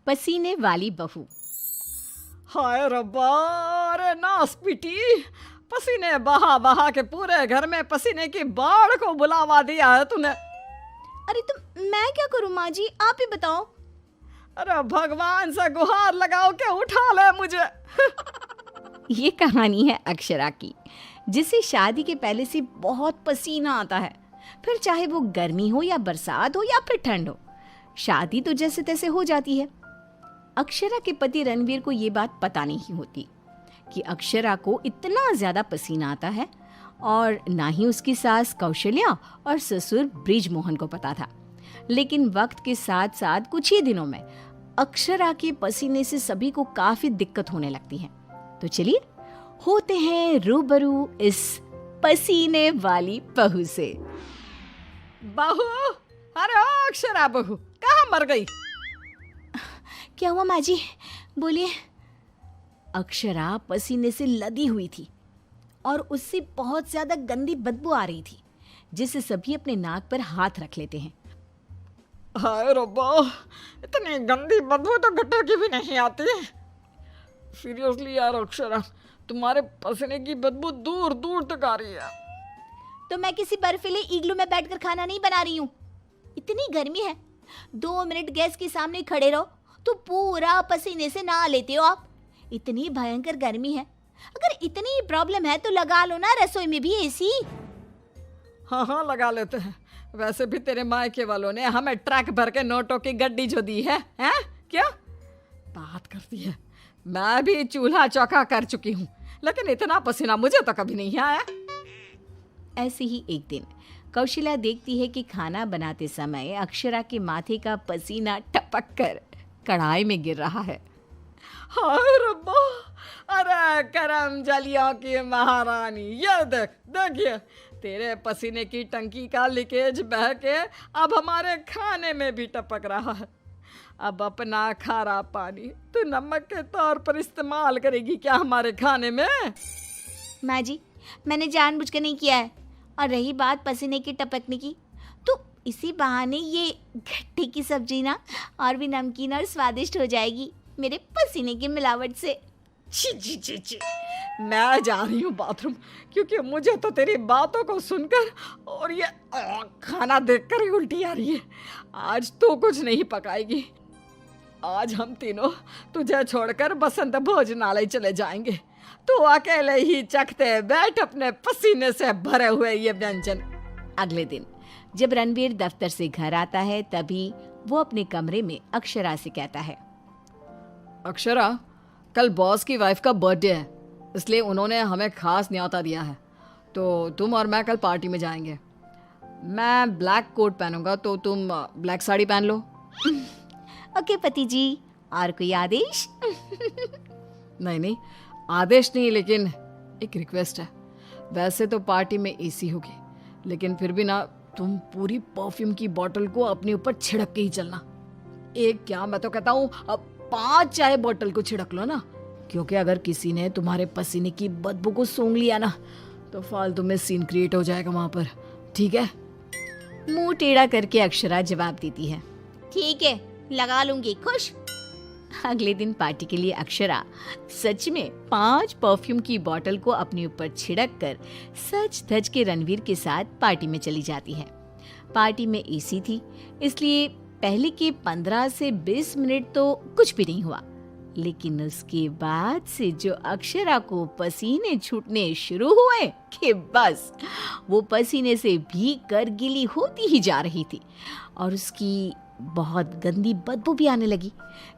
पसीने वाली बहू। हाय रब्बा, अरे नास पीटी, पसीने बहा बहा के पूरे घर में पसीने की बाढ़ को बुलावा दिया है तूने। अरे तो मैं क्या करूं माँ जी, आप ही बताओ। अरे भगवान से गुहार लगाओ के उठा ले मुझे। ये कहानी है अक्षरा की, जिसे शादी के पहले से बहुत पसीना आता है, फिर चाहे वो गर्मी हो या बरसात हो या फिर ठंड हो, शादी तो जैसे तैसे हो जाती है। अक्षरा के पति रणवीर को ये बात पता नहीं होती कि अक्षरा को इतना ज्यादा पसीना आता है, और ना ही उसकी सास कौशल्या और ससुर ब्रिजमोहन को पता था। लेकिन वक्त के साथ साथ कुछ ही दिनों में अक्षरा के पसीने से सभी को काफी दिक्कत होने लगती है। तो चलिए होते हैं रूबरू इस पसीने वाली बहू से। बहू, अरे ओ अक्षरा बहू, कहाँ मर गई? क्या हुआ माँ जी, बोलिए। अक्षरा पसीने से लदी हुई थी और उससे बहुत ज्यादा गंदी बदबू आ रही थी, जिससे सभी अपने नाक पर हाथ रख लेते हैं। हाय रब्बा, इतनी गंदी बदबू तो गटर की भी नहीं आती। सीरियसली यार अक्षरा, तुम्हारे पसीने की बदबू दूर दूर तक आ रही है। तो मैं किसी बर्फीले इग्लू में बैठकर खाना नहीं बना रही हूँ। इतनी गर्मी है, 2 मिनट गैस के सामने खड़े रहो तो पूरा पसीने से नहा लेते हो आप। इतनी भयंकर गर्मी है, अगर इतनी प्रॉब्लम है तो लगा लो ना रसोई में भी एसी। हाँ हाँ लगा लेते हैं। वैसे भी तेरे मायके वालों ने हमें ट्रक भर के नोटों की गड्डी जो दी है, हैं? क्या बात करती है। मैं भी चूल्हा चौका कर चुकी हूँ, लेकिन इतना पसीना मुझे तो कभी नहीं आया। ऐसे ही एक दिन कौशल्या देखती है कि खाना बनाते समय अक्षरा के माथे का पसीना टपक कर कढ़ाई में गिर रहा है। हाय रब्बा, अरे करम जलियों की महारानी, ये देख, देखिए तेरे पसीने की टंकी का लीकेज बह के अब हमारे खाने में भी टपक रहा है। अब अपना खारा पानी तू नमक के तौर पर इस्तेमाल करेगी क्या हमारे खाने में? माँ जी, मैंने जानबूझकर नहीं किया है। और रही बात पसीने की टपकने की, तो इसी बहाने ये घट्टे की सब्जी ना और भी नमकीन और स्वादिष्ट हो जाएगी मेरे पसीने की मिलावट से। छी छी छी छी, मैं जा रही हूँ बाथरूम, क्योंकि मुझे तो तेरी बातों को सुनकर और ये खाना देखकर ही उल्टी आ रही है। आज तो कुछ नहीं पकाएगी। आज हम तीनों तुझे छोड़कर बसंत भोजनालय चले जाएंगे। तू अकेले ही चखते बैठ अपने पसीने से भरे हुए ये व्यंजन। अगले दिन जब रणवीर दफ्तर से घर आता है, तभी वो अपने कमरे में अक्षरा से कहता है, अक्षरा, कल बॉस की वाइफ का बर्थडे है, इसलिए उन्होंने हमें खास न्योता दिया है, तो तुम और मैं कल पार्टी में जाएंगे। मैं ब्लैक कोट पहनूंगा, तो तुम ब्लैक साड़ी पहन लो। ओके पति जी, और कोई आदेश? नहीं नहीं, आदेश नहीं, लेकिन एक रिक्वेस्ट है। वैसे तो पार्टी में एसी होगी, लेकिन फिर भी ना तुम पूरी परफ्यूम की बोतल को अपने ऊपर छिड़क के ही चलना। एक क्या, मैं तो कहता हूँ 5 चाय बोतल को छिड़क लो ना, क्योंकि अगर किसी ने तुम्हारे पसीने की बदबू को सूंघ लिया ना तो फालतू में सीन क्रिएट हो जाएगा वहां पर, ठीक है? मुंह टेढ़ा करके अक्षरा जवाब देती है, ठीक है, लगा लूंगी, खुश। अगले दिन पार्टी के लिए अक्षरा सच में 5 परफ्यूम की बोतल को अपने ऊपर छिड़क कर सज धज के रणवीर के साथ पार्टी में चली जाती है। पार्टी में एसी थी, इसलिए पहले के 15 से 20 मिनट तो कुछ भी नहीं हुआ, लेकिन उसके बाद से जो अक्षरा को पसीने छूटने शुरू हुए कि बस वो पसीने से भीग कर गीली होती ही जा रही थी, और उसकी बहुत गंदी बदबू भी आने लगी,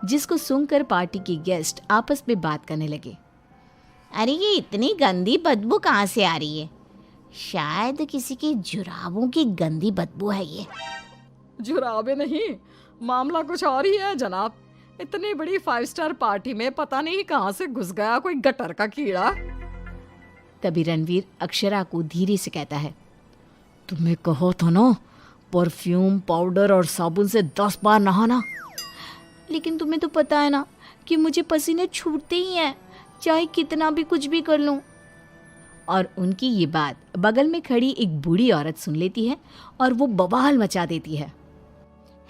जिसको सुनकर पार्टी के गेस्ट आपस में बात करने लगे। अरे ये इतनी गंदी बदबू कहाँ से आ रही है? शायद किसी के जुराबों की गंदी बदबू है ये। जुराबे नहीं, मामला कुछ और ही है जनाब। इतनी बड़ी 5 स्टार पार्टी में पता नहीं कहाँ से घुस गया कोई गटर का कीड़ा। तभी रणवीर अक्षरा को धीरे से कहता है, तुम्हें कहो तो ना परफ्यूम, पाउडर और साबुन से 10 बार नहाना। लेकिन तुम्हें तो पता है ना कि मुझे पसीने छूटते ही हैं, चाहे कितना भी कुछ भी कर लूं। और उनकी ये बात बगल में खड़ी एक बूढ़ी औरत सुन लेती है और वो बवाल मचा देती है।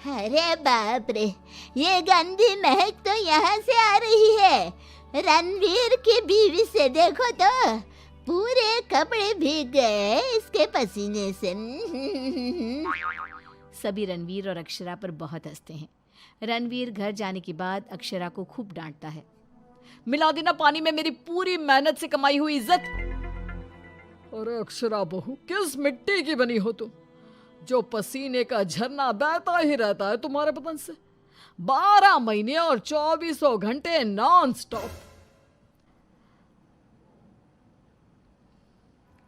अरे बाप रे, ये गंदी महक तो यहाँ से आ रही है। रणवीर की बीवी से देखो तो पूरे कपड़े भीग गए इसके पसीने से। सभी रणवीर और अक्षरा पर बहुत हंसते हैं। रणवीर घर जाने के बाद अक्षरा को खूब डांटता है। मिला देना पानी में मेरी पूरी मेहनत से कमाई हुई इज्जत। अरे अक्षरा बहू, किस मिट्टी की बनी हो तुम, जो पसीने का झरना बहता ही रहता है तुम्हारे बदन से 12 महीने और 2400 घंटे नॉन स्टॉप।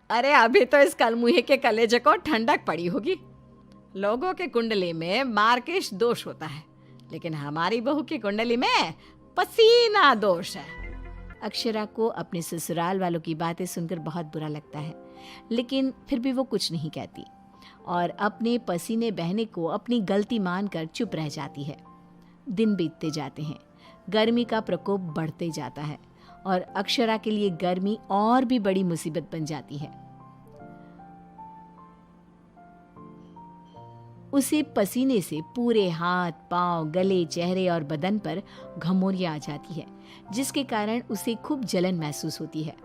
अरे अभी तो इस कलमुहे के कलेजे को ठंडक पड़ी होगी। लोगों के कुंडली में मार्केश दोष होता है, लेकिन हमारी बहू की कुंडली में पसीना दोष है। अक्षरा को अपने ससुराल वालों की बातें सुनकर बहुत बुरा लगता है, लेकिन फिर भी वो कुछ नहीं कहती और अपने पसीने बहने को अपनी गलती मानकर चुप रह जाती है। दिन बीतते जाते हैं, गर्मी का प्रकोप बढ़ते जाता है और अक्षरा के लिए गर्मी और भी बड़ी मुसीबत बन जाती है। उसे पसीने से पूरे हाथ, पांव, गले, चेहरे और बदन पर घमौरियां आ जाती है, जिसके कारण उसे खूब जलन महसूस होती है।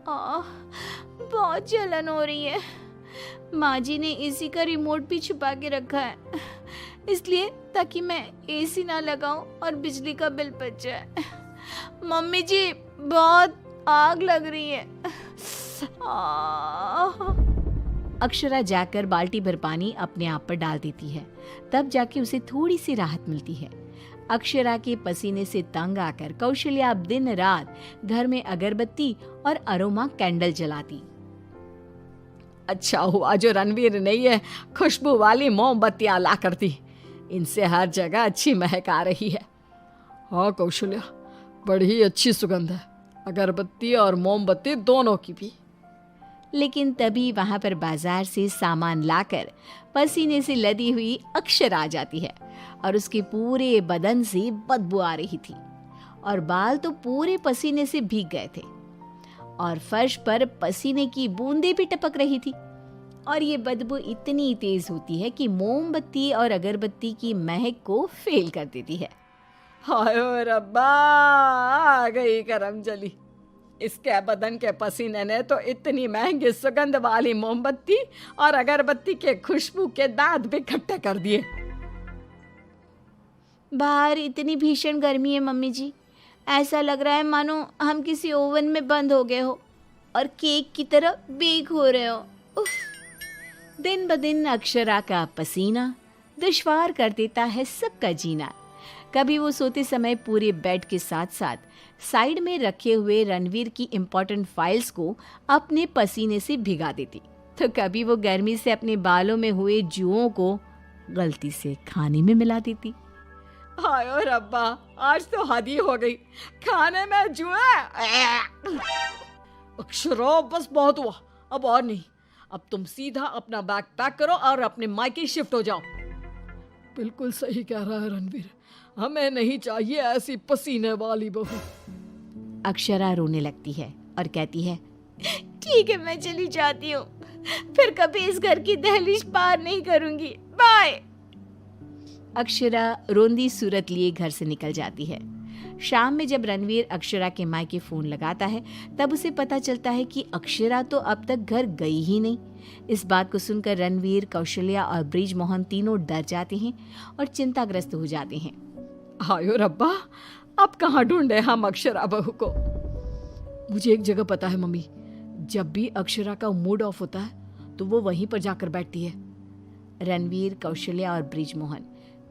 बहुत जलन हो रही है। माँ जी ने एसी का रिमोट भी छुपा के रखा है, इसलिए ताकि मैं एसी ना लगाऊं और बिजली का बिल बच जाए। मम्मी जी, बहुत आग लग रही है। अक्षरा जाकर बाल्टी भर पानी अपने आप पर डाल देती है, तब जाके उसे थोड़ी सी राहत मिलती है। अक्षरा के पसीने से तंग आकर कौशल्या अब दिन रात घर में अगरबत्ती और अरोमा कैंडल जलाती। अच्छा हुआ जो रणवीर ने ये खुशबू वाली मोमबत्तियां ला कर दी, इनसे हर जगह अच्छी महक आ रही है। हाँ कौशल्या, बड़ी अच्छी सुगंध है, अगरबत्ती और मोमबत्ती दोनों की भी। लेकिन तभी वहां पर बाजार से सामान लाकर पसीने से लदी हुई अक्षरा आ जाती है और उसके पूरे बदन से बदबू आ रही थी और बाल तो पूरे पसीने से भीग गए थे और फर्श पर पसीने की बूंदें भी टपक रही थी। और ये बदबू इतनी तेज होती है कि मोमबत्ती और अगरबत्ती की महक को फेल कर देती है। हाय रब्बा, आ गई करम जली। इसके बदन के पसीने ने तो इतनी महंगी सुगंध वाली मोमबत्ती और अगरबत्ती के खुशबू के दांत भी खट्टे कर दिए। बाहर इतनी भीषण गर्मी है मम्मी जी, ऐसा लग रहा है मानो हम किसी ओवन में बंद हो गए हो और केक की तरह बेक हो रहे हो। उफ। दिन ब दिन अक्षरा का पसीना दुश्वार कर देता है सबका जीना। कभी वो सोते समय पूरे बेड के साथ साथ साइड में रखे हुए रणवीर की इम्पोर्टेंट फाइल्स को अपने पसीने से भिगा देती, तो कभी वो गर्मी से अपने बालों में हुए जुओं को गलती से खाने में मिला देती। हाय रब्बा, आज तो हद ही हो गई, खाने में जुए। अक्षरा बस बहुत हुआ, अब और नहीं। अब तुम सीधा अपना बैग पैक करो और अपने मायके शिफ्ट हो जाओ। बिल्कुल सही कह रहा है रणवीर, हमें नहीं चाहिए ऐसी पसीने वाली बहू। अक्षरा रोने लगती है और कहती है, ठीक है मैं चली जाती हूँ, फिर कभी इस घर की दहलीज पार नहीं करूंगी, बाय। अक्षरा रोंदी सूरत लिए घर से निकल जाती है। शाम में जब रणवीर अक्षरा के मायके फोन लगाता है, तब उसे पता चलता है कि अक्षरा तो अब तक घर गई ही नहीं। इस बात को सुनकर रणवीर, कौशल्या और ब्रिजमोहन तीनों डर जाते हैं और चिंताग्रस्त हो जाते हैं। हायो रब्बा, अब कहाँ ढूंढे हम अक्षरा बहू को। मुझे एक जगह पता है मम्मी, जब भी अक्षरा का मूड ऑफ होता है तो वो वहीं पर जाकर बैठती है। रणवीर, कौशल्या और ब्रिजमोहन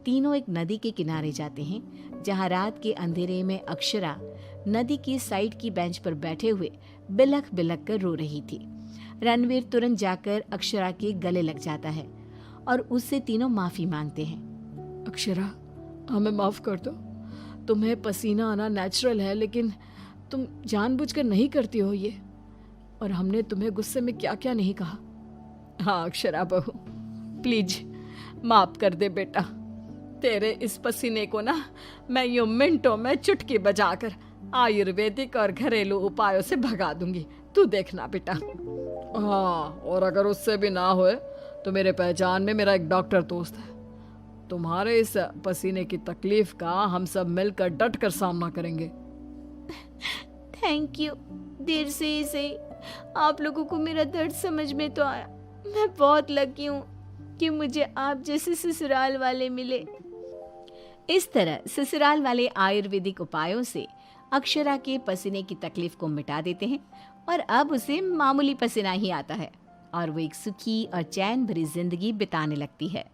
तीनों एक नदी के किनारे जाते हैं, जहां रात के अंधेरे में अक्षरा नदी की साइड की बेंच पर बैठे हुए बिलख बिलख कर रो रही थी। रणवीर तुरंत जाकर अक्षरा के गले लग जाता है और उससे तीनों माफी मांगते हैं। अक्षरा, हमें माफ कर दो, तुम्हें पसीना आना नेचुरल है, लेकिन तुम जानबूझकर नहीं करती हो ये, और हमने तुम्हें गुस्से में क्या क्या नहीं कहा। हाँ अक्षरा बहू, प्लीज माफ कर दे बेटा। तेरे इस पसीने को ना मैं यूं मिनटों में चुटकी बजाकर आयुर्वेदिक और घरेलू उपायों से भगा दूंगी, तू देखना बेटा। हाँ, और अगर उससे भी ना होए तो मेरे पहचान में मेरा एक डॉक्टर दोस्त है, तुम्हारे इस पसीने की तकलीफ का हम सब मिलकर डट कर सामना करेंगे। Thank you. देर से ही सही आप लोगों को मेरा दर्द समझ में तो आया। मैं बहुत लकी हूँ कि मुझे आप जैसे ससुराल वाले मिले। इस तरह ससुराल वाले आयुर्वेदिक उपायों से अक्षरा के पसीने की तकलीफ को मिटा देते हैं और अब उसे मामूली पसीना ही आता है और वो एक सुखी और चैन भरी जिंदगी बिताने लगती है।